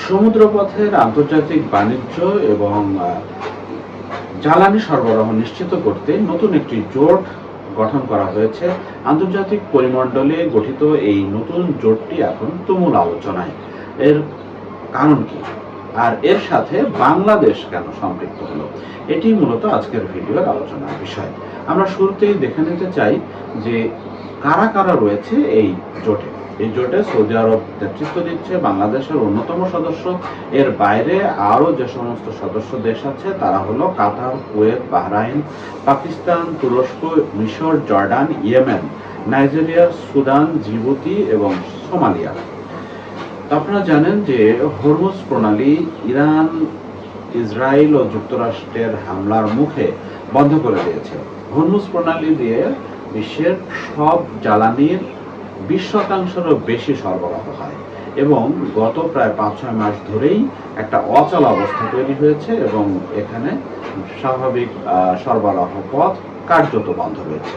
সমুদ্রপথের আন্তর্জাতিক বাণিজ্য এবং জ্বালানি সরবরাহ নিশ্চিত করতে নতুন একটি জোট গঠন করা হয়েছে। আন্তর্জাতিক পরিমণ্ডলে গঠিত এই নতুন জোটটি এখন তুমুল আলোচনায়। এর কারণ কি, আর এর সাথে বাংলাদেশ কেন সম্পৃক্ত হলো, এটি মূলত আজকের ভিডিওর আলোচনার বিষয়। আমরা শুরুতেই দেখে নিতে চাই যে কারা কারা রয়েছে এই জোটে। এই জোটে সৌদি আরব নেতৃত্ব দিচ্ছে, বাংলাদেশের অন্যতম সদস্য। এর বাইরে আরও যে সমস্ত সদস্য দেশ আছে তারা হলো কাতার, কুয়েত, বাহরাইন, পাকিস্তান, তুরস্ক, মিশর, Jordan, Yemen, Nigeria, Sudan, Djibouti এবং সোমালিয়া। আপনারা জানেন যে হরমুজ প্রণালী ইরান, ইসরায়েল ও যুক্তরাষ্ট্রের হামলার মুখে বন্ধ করে দিয়েছে। হরমুজ প্রণালী দিয়ে বিশ্বের সব জ্বালানির 20% বেশি সরবরাহ হয় এবং গত প্রায় 5-6 মাস ধরেই একটা অচল অবস্থা তৈরি হয়েছে এবং এখানে স্বাভাবিক সরবরাহ পথ কার্যত বন্ধ রয়েছে।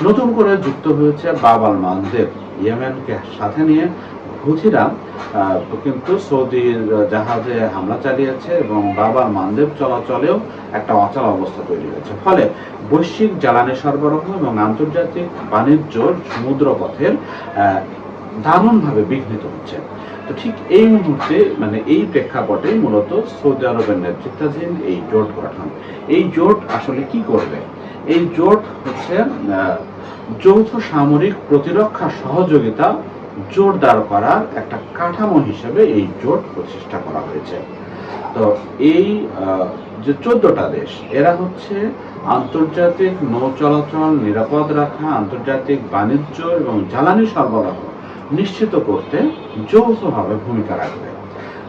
নতুন করে যুক্ত হয়েছে বাব আল মানদেব। ইয়েমেনকে সাথে নিয়ে হুথিরা কিন্তু সৌদির জাহাজে হামলা চালিয়েছে এবং বাব আল মানদেব চলাচলেও একটা অচল অবস্থা তৈরি হয়েছে। ফলে বৈশ্বিক জ্বালানি সরবরাহ এবং আন্তর্জাতিক বাণিজ্য সমুদ্রপথের দারুণভাবে বিঘ্নিত হচ্ছে। তো ঠিক এই মুহূর্তে এই প্রেক্ষাপটে মূলত সৌদি আরবের নেতৃত্বাধীন এই জোট গঠন। এই জোট আসলে কি করবে? এই জোট হচ্ছে যৌথ সামরিক প্রতিরক্ষা সহযোগিতা জোরদার করার একটা কাঠামো হিসেবে এই জোট প্রতিষ্ঠা করা হয়েছে। তো এই যে 14টা দেশ, এরা হচ্ছে আন্তর্জাতিক নৌ চলাচল নিরাপদ রাখা, আন্তর্জাতিক বাণিজ্য এবং জ্বালানি সরবরাহ নিশ্চিত করতে যৌথভাবে ভূমিকা রাখবে।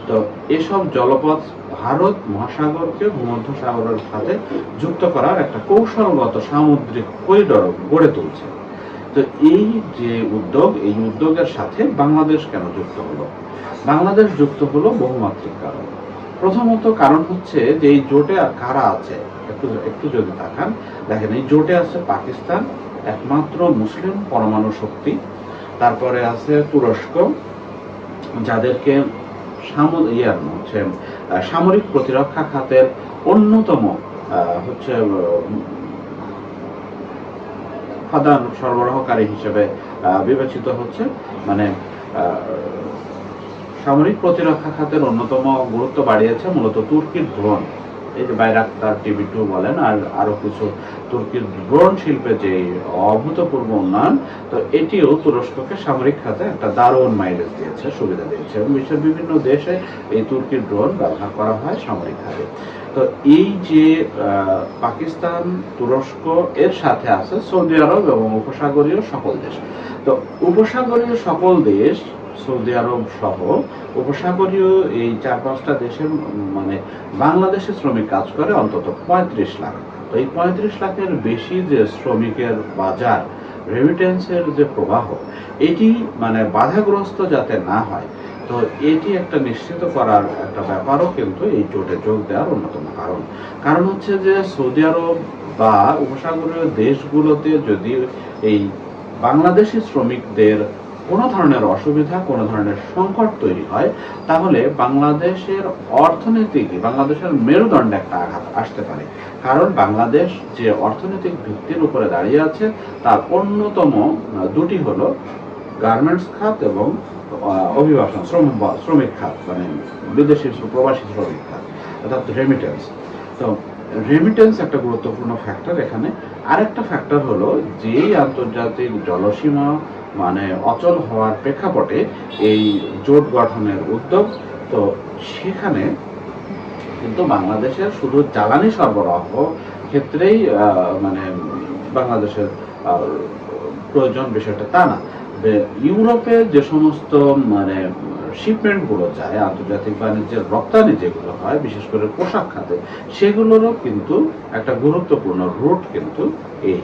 তো এসব জলপথ ভারত মহাসাগরকে ভূমধ্যসাগরের সাথে যুক্ত করার একটা কৌশলগত সামুদ্রিক করিডোর গড়ে তুলছে। তো এই যে উদ্যোগ, এই উদ্যোগের সাথে বাংলাদেশ কেন যুক্ত হলো? বাংলাদেশ যুক্ত হলো বহুমাত্রিক কারণ। প্রথমত কারণ হচ্ছে যে এই জোটে কারা আছে, একটু যদি তাকান দেখেন, এই জোটে আছে পাকিস্তান, একমাত্র মুসলিম পরমাণু শক্তি। তারপরে আছে তুরস্ক, যাদেরকে সামরিক প্রতিরক্ষা খাতের অন্যতম হচ্ছে প্রধান সরবরাহকারী হিসেবে বিবেচিত হচ্ছে। সামরিক প্রতিরক্ষা খাতের অন্যতম গুরুত্ব বাড়িয়েছে মূলত তুর্কির ড্রোন, এই যে বাইরাক্তার TB2 বলেন, আর আরো কিছু তুর্কির ড্রোন শিল্পে যে অভূতপূর্ব উন্নয়ন, তো এটিও তুরস্ককে সামরিক খাতে একটা দারুণ মাইলেজ দিয়েছে, সুবিধা দিয়েছে এবং বিশ্বের বিভিন্ন দেশে এই তুর্কির ড্রোন ব্যবহার করা হয় সামরিক খাতে। তো এই যে পাকিস্তান, তুরস্ক, এর সাথে আছে সৌদি আরব এবং উপসাগরীয় সকল দেশ। তো উপসাগরীয় সকল দেশ, সৌদি আরব সহ উপসাগরীয় এই 4-5টা দেশের বাংলাদেশে শ্রমিক কাজ করে অন্তত 35 লাখ। তো এই 35 লাখের বেশি যে শ্রমিকের বাজার, রেমিটেন্সের যে প্রবাহ, এটি বাধাগ্রস্ত যাতে না হয়, তো এটি একটা নিশ্চিত করার একটা ব্যাপারও কিন্তু এই জোটে যোগ দেওয়ার অন্যতম কারণ হচ্ছে যে সৌদি আরব বা উপসাগরীয় দেশগুলোতে যদি এই বাংলাদেশি শ্রমিকদের কোনো ধরনের অসুবিধা, কোনো ধরনের সংকট তৈরি হয়, তাহলে বাংলাদেশের বাংলাদেশের মেরুদণ্ডে একটা আঘাত আসতে পারে। কারণ বাংলাদেশ যে অর্থনৈতিক ভিত্তির উপরে দাঁড়িয়ে আছে তার অন্যতম দুটি হলো গার্মেন্টস খাত এবং অভিবাসন শ্রমিক খাত, বিদেশি প্রবাসী শ্রমিক খাত, অর্থাৎ রেমিটেন্স। তো রেমিটেন্স একটা গুরুত্বপূর্ণ ফ্যাক্টর এখানে। আরেকটা ফ্যাক্টর হলো যেই আন্তর্জাতিক জলসীমা অচল হওয়ার প্রেক্ষাপটে এই জোট গঠনের উদ্যোগ, তো সেখানে কিন্তু বাংলাদেশের শুধু জ্বালানি সরবরাহ ক্ষেত্রেই বাংলাদেশের প্রয়োজন বিষয়টা তা না। ইউরোপে যে সমস্ত শিপমেন্ট গুলো যায়, আন্তর্জাতিক বাণিজ্যের রপ্তানি যেগুলো হয় বিশেষ করে পোশাক খাতে, সেগুলোরও কিন্তু একটা গুরুত্বপূর্ণ রুট কিন্তু এই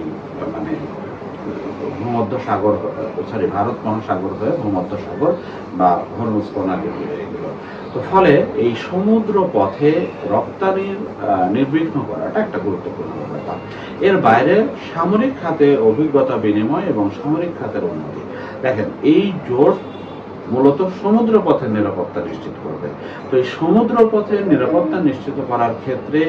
ভারত মহাসাগর হয়ে ভূমধ্যসাগর বা হরমুজ প্রণালী এগুলো। তো ফলে এই সমুদ্র পথে রপ্তানির নির্বিঘ্ন করাটা একটা গুরুত্বপূর্ণ ব্যাপার। এর বাইরে সামরিক খাতে অভিজ্ঞতা বিনিময় এবং সামরিক খাতের উন্নতি। দেখেন, এই জোট মূলত সমুদ্র পথের নিরাপত্তা নিশ্চিত করবে। তো এই সমুদ্র পথে নিরাপত্তা নিশ্চিত করার ক্ষেত্রে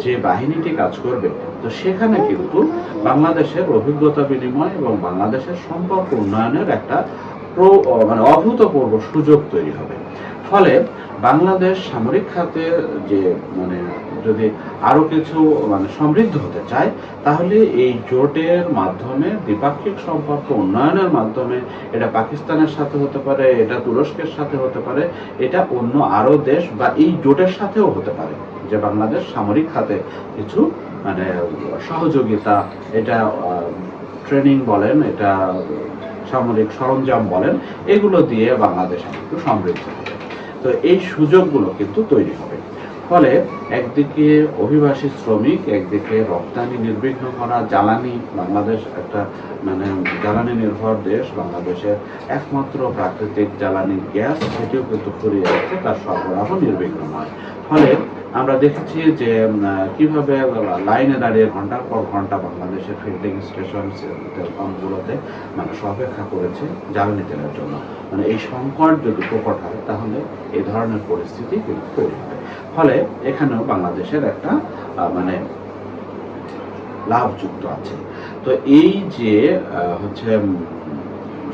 যে বাহিনীটি কাজ করবে, তো সেখানে কিন্তু বাংলাদেশের অভিজ্ঞতা বিনিময় এবং বাংলাদেশের সম্পর্ক উন্নয়নের একটা মানে অভূতপূর্ব সুযোগ তৈরি হবে। ফলে বাংলাদেশ সামরিক খাতে যে মানে যদি আরো কিছু মানে সমৃদ্ধ হতে চায়, তাহলে এই জোটের মাধ্যমে দ্বিপাক্ষিক সম্পর্ক উন্নয়নের মাধ্যমে, এটা পাকিস্তানের সাথে হতে পারে, এটা তুরস্কের সাথে হতে পারে, এটা অন্য আরো দেশ বা এই জোটের সাথেও হতে পারে, যে বাংলাদেশ সামরিক খাতে কিছু মানে সহযোগিতা, এটা ট্রেনিং বলেন, এটা সামরিক সরঞ্জাম বলেন, এগুলো দিয়ে বাংলাদেশ একটু সমৃদ্ধ হবে। তো এই সুযোগগুলো কিন্তু তৈরি হবে। ফলে একদিকে অভিবাসী শ্রমিক, একদিকে রপ্তানি নির্বিঘ্ন করা, জ্বালানি, বাংলাদেশ একটা মানে জ্বালানি নির্ভর দেশ, বাংলাদেশের একমাত্র প্রাকৃতিক জ্বালানি গ্যাস, সেটিও কিন্তু ফুরিয়ে যাচ্ছে, তার সরবরাহ নির্বিঘ্ন নয়। ফলে আমরা দেখেছি যে কিভাবে লাইনে দাঁড়িয়ে ঘন্টার পর ঘন্টা বাংলাদেশের ফিল্ডিং স্টেশন, তেল পাম্পগুলোতে মানুষ অপেক্ষা করেছে জ্বালানি তেলের জন্য। মানে এই সংকট যদি প্রকট হয়, তাহলে এই ধরনের পরিস্থিতি কিন্তু তৈরি হবে। ফলে এখানেও বাংলাদেশের একটা মানে লাভ যুক্ত আছে। তো এই যে হচ্ছে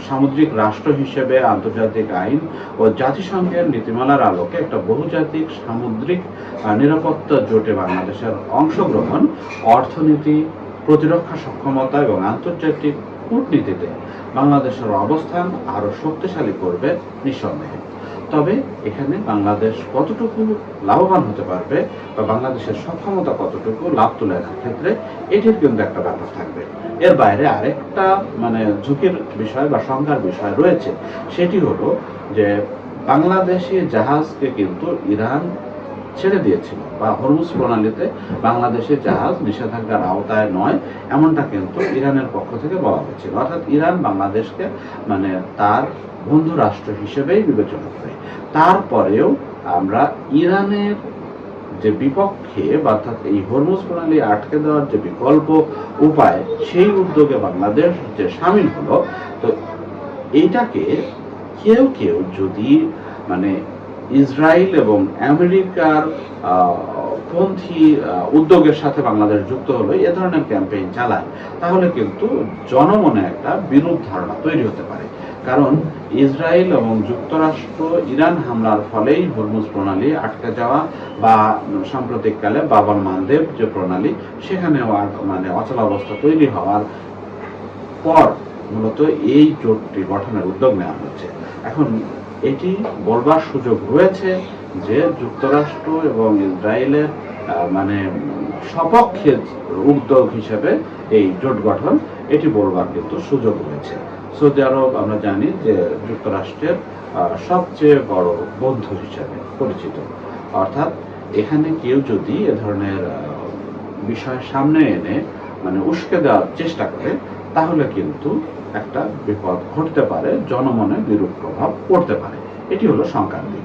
সামুদ্রিক রাষ্ট্র হিসেবে আন্তর্জাতিক আইন ও জাতিসংঘের নীতিমালার আলোকে একটা বহুজাতিক সামুদ্রিক নিরাপত্তা জোটে বাংলাদেশের অংশগ্রহণ অর্থনীতি, প্রতিরক্ষা সক্ষমতা এবং আন্তর্জাতিক কূটনীতিতে বাংলাদেশের অবস্থান আরো শক্তিশালী করবে নিঃসন্দেহে। তবে এখানে বাংলাদেশ কতটুকু লাভবান হতে পারবে বা বাংলাদেশের সক্ষমতা কতটুকু লাভ তোলার ক্ষেত্রে, এটির কিন্তু একটা ব্যাপার থাকবে। এর বাইরে আরেকটা মানে ঝুঁকির বিষয় বা শঙ্কার বিষয় রয়েছে, সেটি হলো যে বাংলাদেশি জাহাজকে কিন্তু ইরান ছেড়ে দিয়েছিল, বা হরমুজ প্রণালীতে বাংলাদেশের জাহাজ নিষেধাজ্ঞার আওতায় নয়, এমনটা কিন্তু ইরানের পক্ষ থেকে বলা হয়েছিল। অর্থাৎ ইরান বাংলাদেশকে মানে তার বন্ধু রাষ্ট্র হিসেবেই বিবেচনা করে। তারপরেও আমরা ইরানের যে বিপক্ষে, অর্থাৎ এই হরমুজ প্রণালী আটকে দেওয়ার যে বিকল্প উপায়, সেই উদ্যোগে বাংলাদেশ যে সামিল হলো, তো এইটাকে কেউ কেউ যদি মানে ইসরায়েল এবং আমেরিকার পন্থী উদ্যোগের সাথে বাংলাদেশ যুক্ত হলো, এ ধরনের ক্যাম্পেইন চালায়, তাহলে কিন্তু জনমনে একটা বিরূপ ধারণা তৈরি হতে পারে। কারণ ইসরায়েল এবং যুক্তরাষ্ট্র ইরান হামলার ফলেই হরমুজ প্রণালী আটকে যাওয়া, বা সাম্প্রতিককালে বাবর মানদেব যে প্রণালী, সেখানেও মানে অচলাবস্থা তৈরি হওয়ার পর মূলত এই জোটটি গঠনের উদ্যোগ নেওয়া হচ্ছে। এখন এটি বলবার সুযোগ রয়েছে যে যুক্তরাষ্ট্র এবং ইসরায়েলের মানে সপক্ষে উদ্যোগ হিসেবে এই জোট গঠন, এটি বলবার কিন্তু সুযোগ রয়েছে। সৌদি আরব আমরা জানি যে যুক্তরাষ্ট্রের সবচেয়ে বড় বন্ধু হিসেবে পরিচিত। অর্থাৎ এখানে কেউ যদি এ ধরনের বিষয় সামনে এনে মানে উস্কে দেওয়ার চেষ্টা করে, তাহলে কিন্তু একটা বিপদ ঘটতে পারে, জনমনে বিরূপ প্রভাব পড়তে পারে। এটি হলো শঙ্কার দিক।